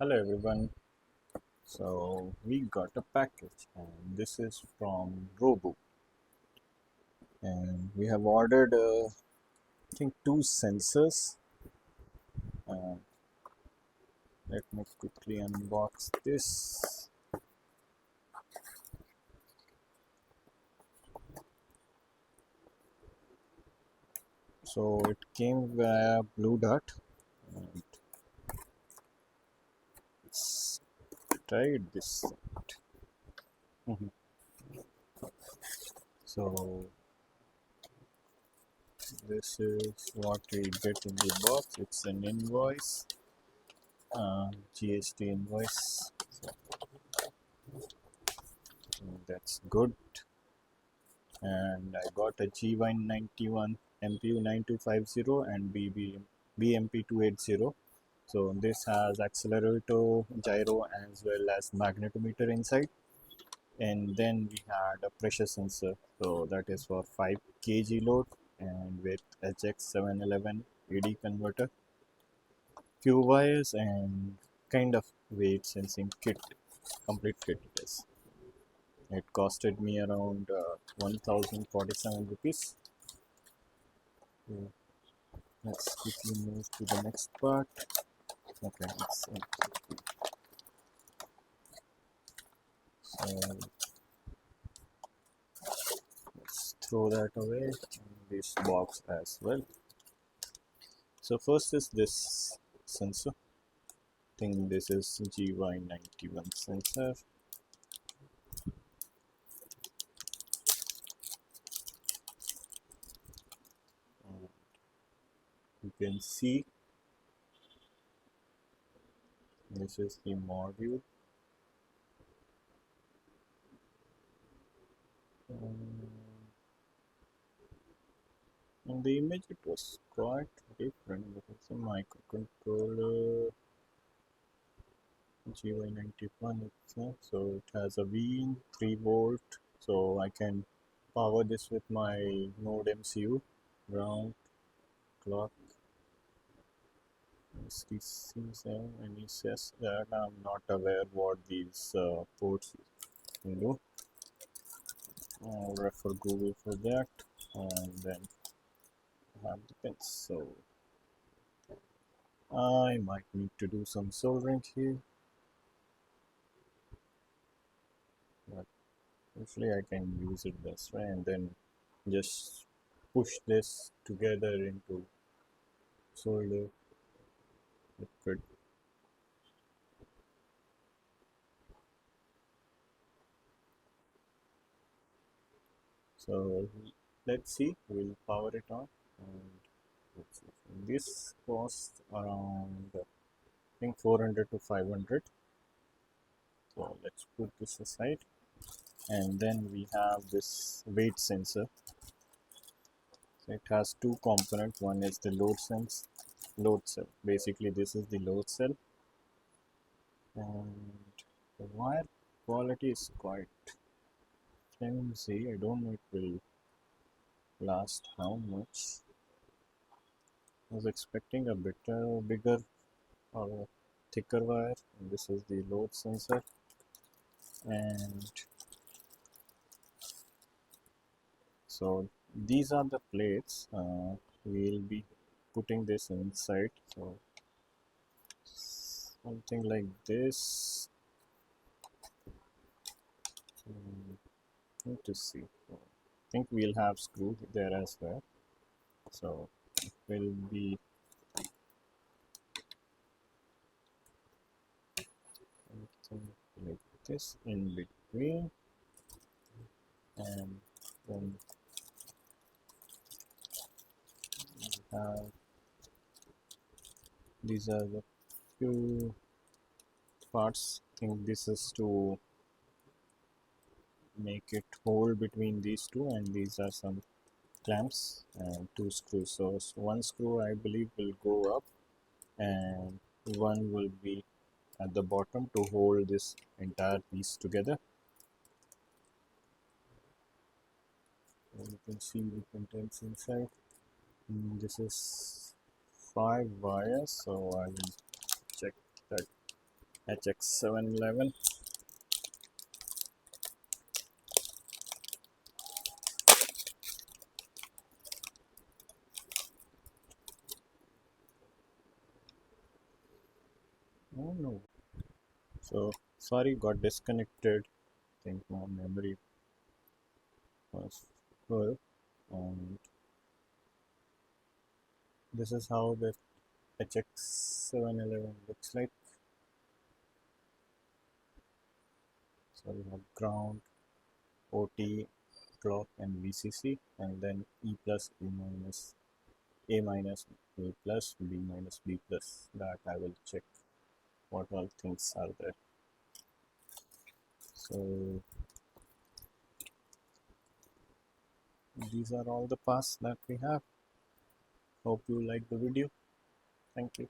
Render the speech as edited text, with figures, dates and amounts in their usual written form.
Hello everyone. So we got a package and this is from Robo and we have ordered I think two sensors. Uh, Let me quickly unbox this. So it came via Blue Dart and let's try this. Mhm. So this is what we get in the box. It's an invoice, GST invoice. So that's good. And I got a G191 MPU 9250 and BMP 280. So this has accelerator, gyro as well as magnetometer inside. And then we had a pressure sensor. So that is for 5 kg load and with HX711 AD converter, few wires and kind of weight sensing kit, complete kit it is. It costed me around 1047 rupees. Let's quickly move to the next part. Okay, so let's throw that away in this box as well. So first is this sensor. I think this is GY91 sensor. You can see this is the module. Um, in the image it was quite different, but it's a microcontroller GY91 itself. So it has a V 3 volt, so I can power this with my Node MCU, ground, clock, STC7, and it says that I'm not aware what these ports can do. I'll refer Google for that, and then have the pins. So I might need to do some soldering here, but usually I can use it this way and then just push this together into solder liquid. So let's see, we'll power it on and let's see. This costs around I think 400 to 500. So let's put this aside, and then we have this weight sensor. So it has two components. One is the load cell. Basically, this is the load cell, and the wire quality is quite flimsy. I don't know it will last how much. I was expecting a bigger or thicker wire. And this is the load sensor, and so these are the plates. We'll be putting this inside. So something like this. Need to see. I think we'll have screw there as well. So it will be something like this in between, and then we have these are the few parts. I think this is to make it hold between these two, and these are some clamps and two screws. So one screw I believe will go up, and one will be at the bottom to hold this entire piece together. And you can see the contents inside. This is 5 wires, so I will check that HX711. Oh no. So sorry, got disconnected. I think my memory was full. And this is how the HX711 looks like. So we have ground, OT, clock, and VCC, and then E plus, E minus, A minus, A plus, B minus, B plus. That I will check what all things are there. So these are all the paths that we have. Hope you like the video. Thank you.